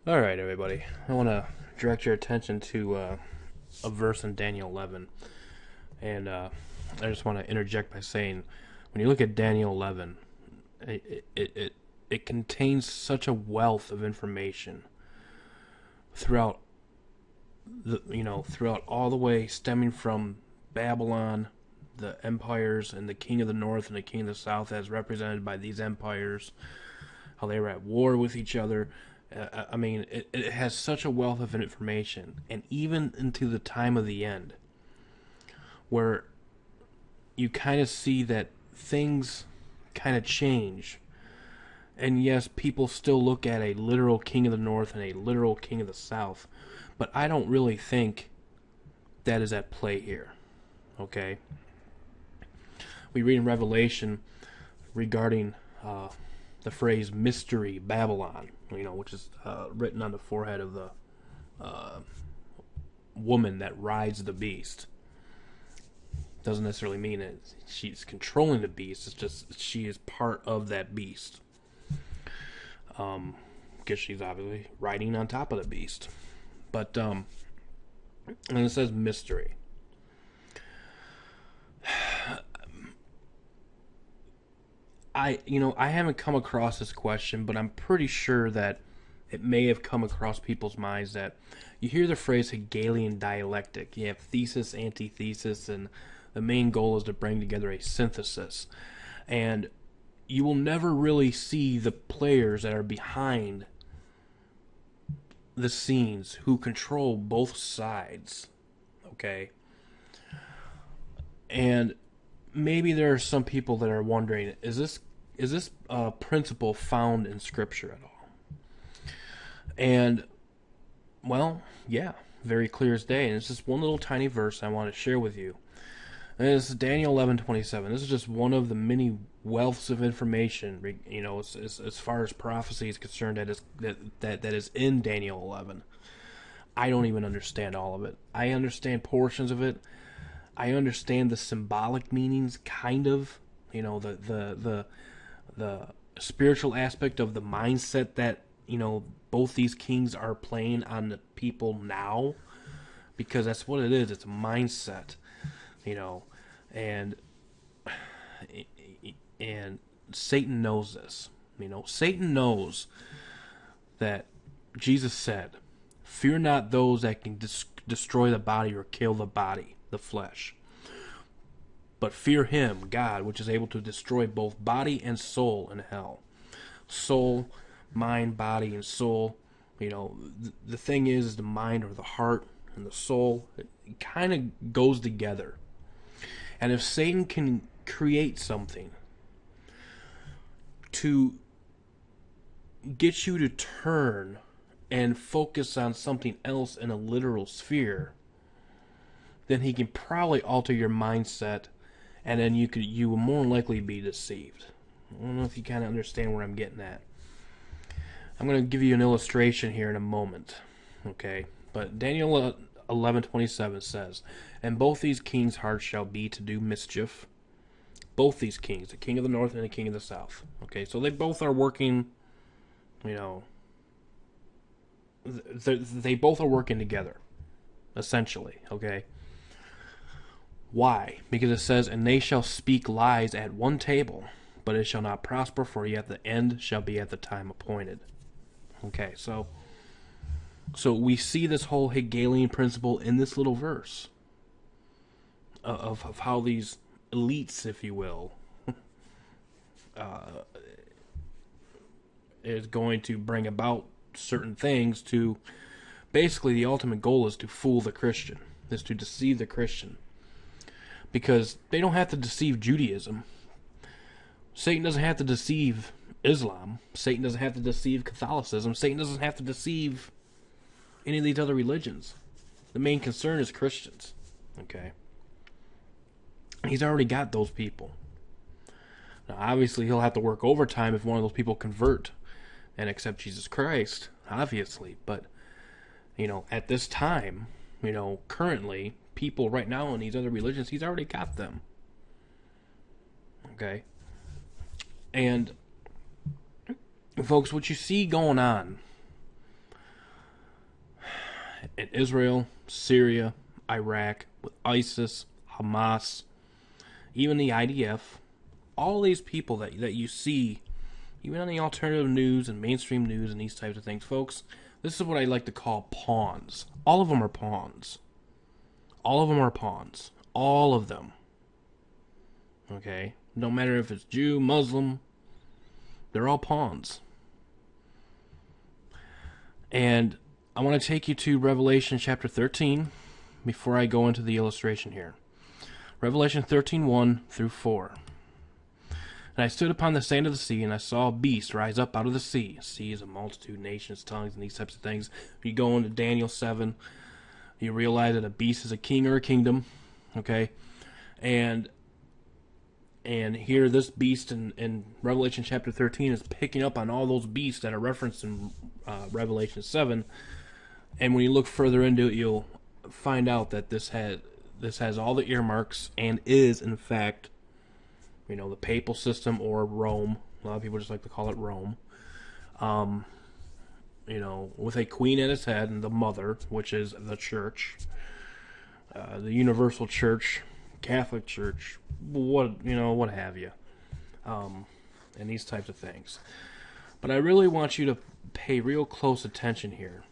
All right, everybody. I want to direct your attention to a verse in Daniel 11, and I just want to interject by saying, when you look at Daniel 11, it contains such a wealth of information throughout throughout all the way stemming from Babylon, the empires, and the king of the north and the king of the south, as represented by these empires, how they were at war with each other. I mean, it has such a wealth of information, and even into the time of the end, where you kind of see that things kind of change. And yes, people still look at a literal king of the north and a literal king of the south, but I don't really think that is at play here. Okay? We read in Revelation regarding the phrase mystery Babylon, which is written on the forehead of the woman that rides the beast. Doesn't necessarily mean that she's controlling the beast. It's just she is part of that beast. Because she's obviously riding on top of the beast. But and it says mystery. I haven't come across this question, but I'm pretty sure that it may have come across people's minds that you hear the phrase Hegelian dialectic. You have thesis, antithesis, and the main goal is to bring together a synthesis. And you will never really see the players that are behind the scenes who control both sides. Okay? And maybe there are some people that are wondering, is this principle found in Scripture at all? And well, yeah, very clear as day. And it's just one little tiny verse I want to share with you. And it's Daniel 11:27. This is just one of the many wealths of information, as far as prophecy is concerned, that is in Daniel 11. I don't even understand all of it. I understand portions of it. I understand the symbolic meanings, kind of. The spiritual aspect of the mindset that both these kings are playing on the people now, because that's what it is. It's a mindset, and and Satan knows this. Satan knows that Jesus said, "Fear not those that can destroy the body or kill the body, the flesh. But fear him, God, which is able to destroy both body and soul in hell." Soul, mind, body, and soul. The thing is the mind or the heart and the soul, it kind of goes together. And if Satan can create something to get you to turn and focus on something else in a literal sphere, then he can probably alter your mindset, and then you will more likely be deceived. I don't know if you kind of understand where I'm getting at. I'm going to give you an illustration here in a moment, okay? But Daniel 11:27 says, "And both these kings' hearts shall be to do mischief." Both these kings, the king of the north and the king of the south. Okay, so they both are working, they both are working together, essentially, okay? Why? Because it says, "And they shall speak lies at one table, but it shall not prosper, for yet the end shall be at the time appointed." Okay, so we see this whole Hegelian principle in this little verse of how these elites, if you will, is going to bring about certain things to basically the ultimate goal is to fool the Christian, is to deceive the Christian. Because they don't have to deceive Judaism. Satan doesn't have to deceive Islam. Satan doesn't have to deceive Catholicism. Satan doesn't have to deceive any of these other religions. The main concern is Christians. Okay? He's already got those people. Now, obviously, he'll have to work overtime if one of those people convert and accept Jesus Christ, obviously. But, at this time, currently, people right now in these other religions, he's already got them. Okay? And, folks, what you see going on in Israel, Syria, Iraq, with ISIS, Hamas, even the IDF, all these people that you see, even on the alternative news and mainstream news and these types of things, folks, this is what I like to call pawns. All of them are pawns. All of them are pawns. All of them. Okay? No matter if it's Jew, Muslim, they're all pawns. And I want to take you to Revelation chapter 13 before I go into the illustration here. Revelation 13:1 through 4. And I stood upon the sand of the sea, and I saw a beast rise up out of the sea. Sea is a multitude, nations, tongues, and these types of things. If you go into Daniel 7, you realize that a beast is a king or a kingdom. Okay? And here this beast in Revelation chapter 13 is picking up on all those beasts that are referenced in Revelation 7. And when you look further into it, you'll find out that this has all the earmarks and is, in fact, the papal system, or Rome. A lot of people just like to call it Rome. With a queen at its head and the mother, which is the church, the universal church, Catholic Church, what have you, and these types of things. But I really want you to pay real close attention here.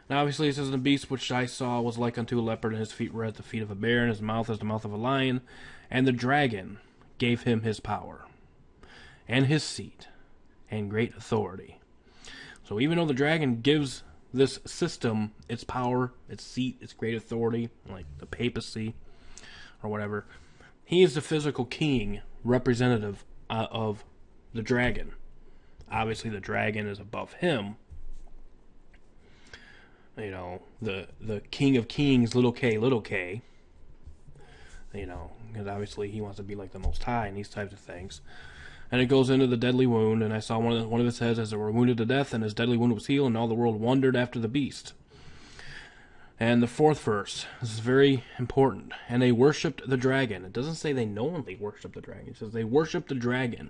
Now, obviously, it says, the beast which I saw was like unto a leopard, and his feet were as the feet of a bear, and his mouth as the mouth of a lion. And the dragon gave him his power, and his seat, and great authority. So even though the dragon gives this system its power, its seat, its great authority, like the papacy, or whatever, he is the physical king representative of the dragon. Obviously, the dragon is above him. The King of Kings, little k, because obviously he wants to be like the Most High and these types of things. And it goes into the deadly wound, and I saw one of his heads as they were wounded to death, and his deadly wound was healed, and all the world wondered after the beast. And the fourth verse, this is very important. And they worshipped the dragon. It doesn't say they knowingly worshipped the dragon. It says they worshipped the dragon,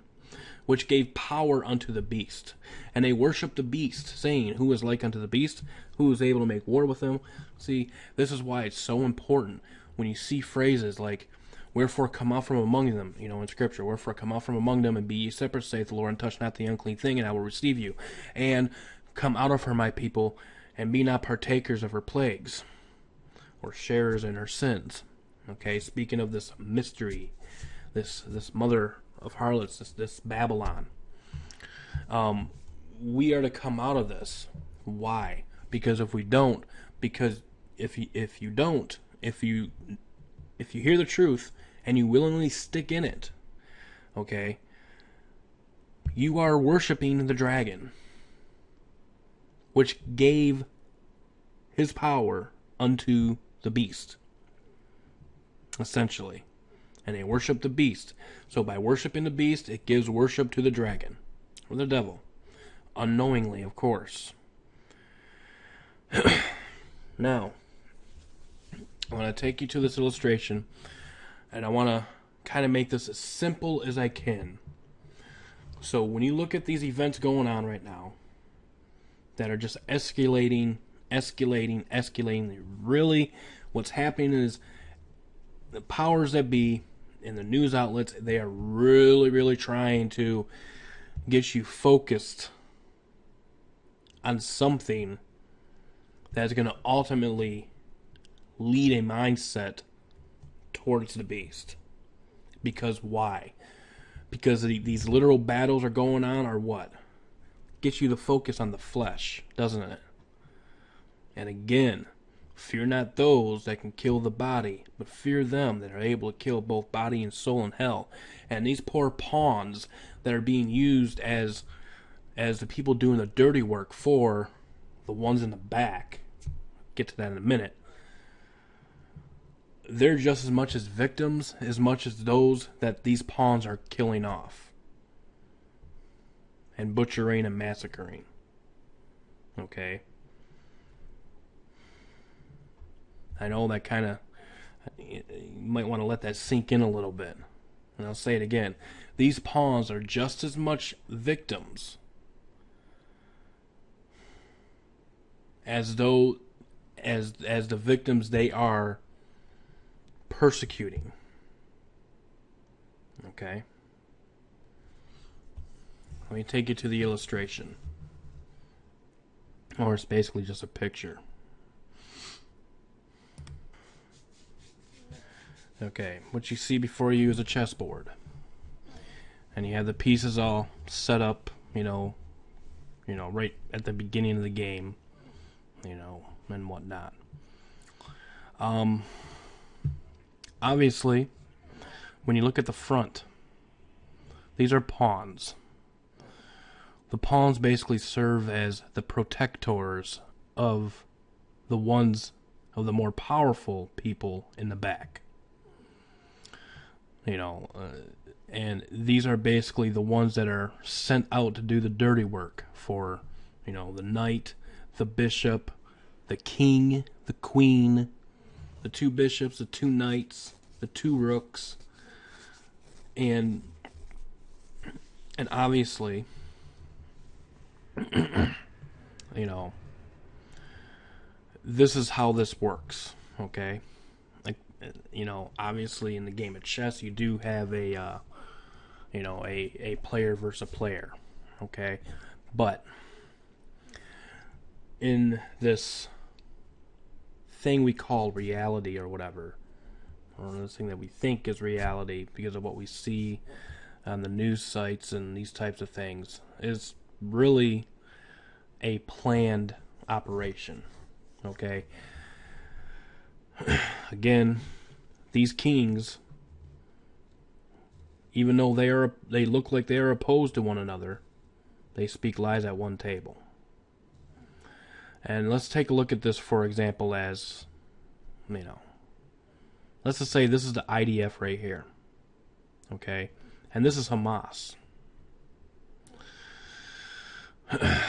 which gave power unto the beast. And they worshipped the beast, saying, who is like unto the beast? Who is able to make war with him? See, this is why it's so important when you see phrases like, wherefore come out from among them, in Scripture. Wherefore come out from among them, and be ye separate, saith the Lord, and touch not the unclean thing, and I will receive you. And come out of her, my people, and be not partakers of her plagues, or sharers in her sins. Okay, speaking of this mystery, this mother of harlots, this Babylon. We are to come out of this. Why? Because if we don't, if you hear the truth and you willingly stick in it, okay, you are worshiping the dragon, which gave his power unto the beast, essentially. And they worship the beast. So by worshiping the beast, it gives worship to the dragon, or the devil. Unknowingly, of course. Now, I want to take you to this illustration, and I want to kind of make this as simple as I can. So when you look at these events going on right now, that are just escalating, really what's happening is the powers that be in the news outlets, they are really trying to get you focused on something that's going to ultimately lead a mindset towards the beast. Because why? Because these literal battles are going on, or what? Gets you to focus on the flesh, doesn't it? And again, fear not those that can kill the body, but fear them that are able to kill both body and soul in hell. And these poor pawns that are being used as the people doing the dirty work for the ones in the back, get to that in a minute, they're just as much as victims as much as those that these pawns are killing off and butchering and massacring. Okay? I know that kind of, you might want to let that sink in a little bit. And I'll say it again. These pawns are just as much victims as as the victims they are persecuting. Okay? Let me take you to the illustration. Or it's basically just a picture. Okay, what you see before you is a chessboard. And you have the pieces all set up, right at the beginning of the game, and whatnot. Obviously, when you look at the front, these are pawns. The pawns basically serve as the protectors of the more powerful people in the back. And these are basically the ones that are sent out to do the dirty work for, the knight, the bishop, the king, the queen, the two bishops, the two knights, the two rooks, and obviously, this is how this works, okay? Like, obviously in the game of chess, you do have a player versus a player, okay? But in this thing we call reality or whatever, or this thing that we think is reality because of what we see on the news sites and these types of things, is really a planned operation, okay? Again, these kings, even though they look like they are opposed to one another, they speak lies at one table. And let's take a look at this, for example, as, let's just say this is the IDF right here, okay? And this is Hamas. The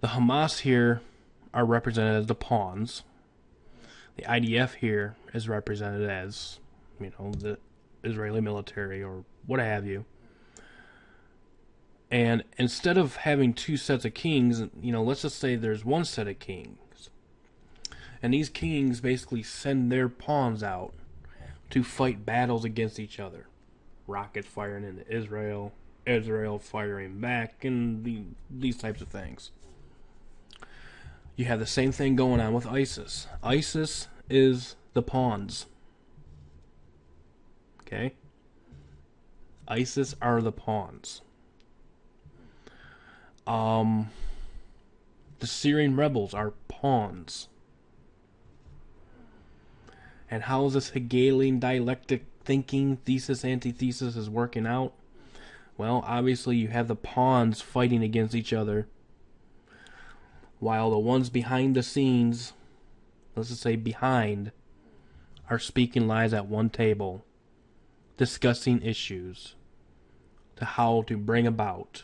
Hamas here are represented as the pawns. The IDF here is represented as, the Israeli military or what have you. And instead of having two sets of kings, let's just say there's one set of kings. And these kings basically send their pawns out to fight battles against each other. Rockets firing into Israel, Israel firing back, and these types of things. You have the same thing going on with ISIS. ISIS is the pawns. Okay? ISIS are the pawns. The Syrian rebels are pawns. And how is this Hegelian dialectic thinking, thesis, antithesis is working out? Well, obviously you have the pawns fighting against each other, while the ones behind the scenes, let's just say behind, are speaking lies at one table, discussing issues to how to bring about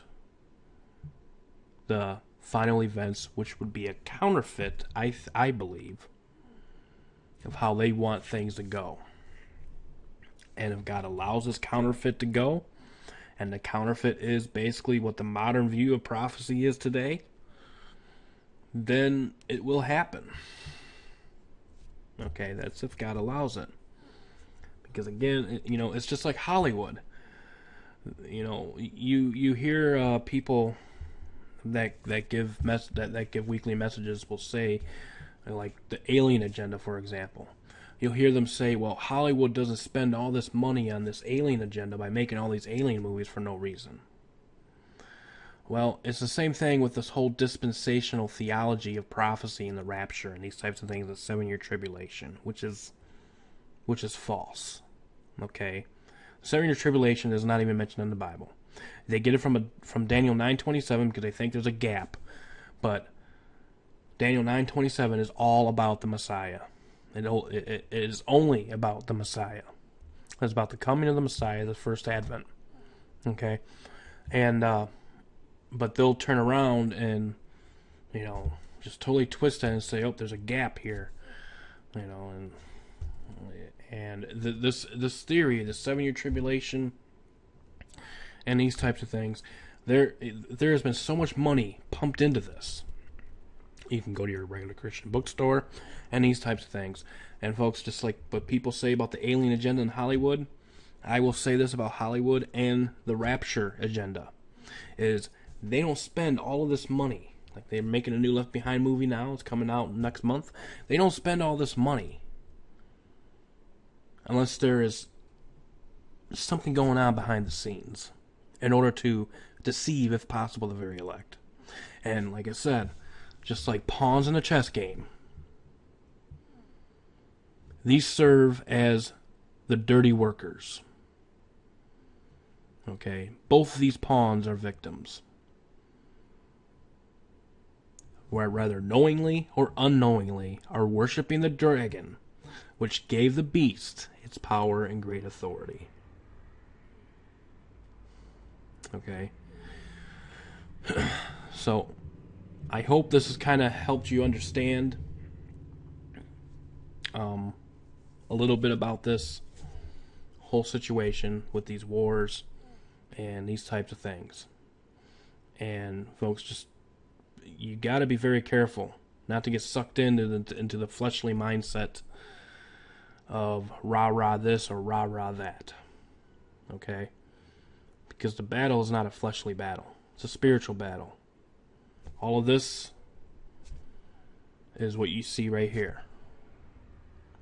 the final events, which would be a counterfeit, I believe, of how they want things to go. And if God allows this counterfeit to go, and the counterfeit is basically what the modern view of prophecy is today, then it will happen. Okay, that's if God allows it. Because again, it's just like Hollywood. You hear people that give weekly messages will say, like the alien agenda, for example. You'll hear them say, well, Hollywood doesn't spend all this money on this alien agenda by making all these alien movies for no reason. Well, it's the same thing with this whole dispensational theology of prophecy and the rapture and these types of things, the 7-year tribulation, which is false. Okay? 7-year tribulation is not even mentioned in the Bible. They get it from Daniel 9:27 because they think there's a gap. But Daniel 9:27 is all about the Messiah. It is only about the Messiah. It's about the coming of the Messiah, the first advent. Okay? And but they'll turn around and just totally twist it and say, oh, there's a gap here. And this theory, the 7-year tribulation and these types of things, there has been so much money pumped into this. You can go to your regular Christian bookstore and these types of things. And folks, just like what people say about the alien agenda in Hollywood, I will say this about Hollywood and the rapture agenda, is they don't spend all of this money. Like, they're making a new Left Behind movie now. It's coming out next month. They don't spend all this money unless there is something going on behind the scenes in order to deceive, if possible, the very elect. And like I said, just like pawns in a chess game, these serve as the dirty workers. Okay? Both of these pawns are victims, where rather knowingly or unknowingly are worshiping the dragon, which gave the beast its power and great authority. Okay? So, I hope this has kind of helped you understand a little bit about this whole situation with these wars and these types of things. And folks, just you got to be very careful not to get sucked into the fleshly mindset of rah-rah this or rah-rah that. Okay? Because the battle is not a fleshly battle. It's a spiritual battle. All of this is what you see right here.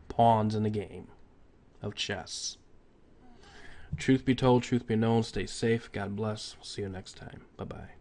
Pawns in the game of chess. Truth be told, truth be known, stay safe. God bless. See you next time. Bye-bye.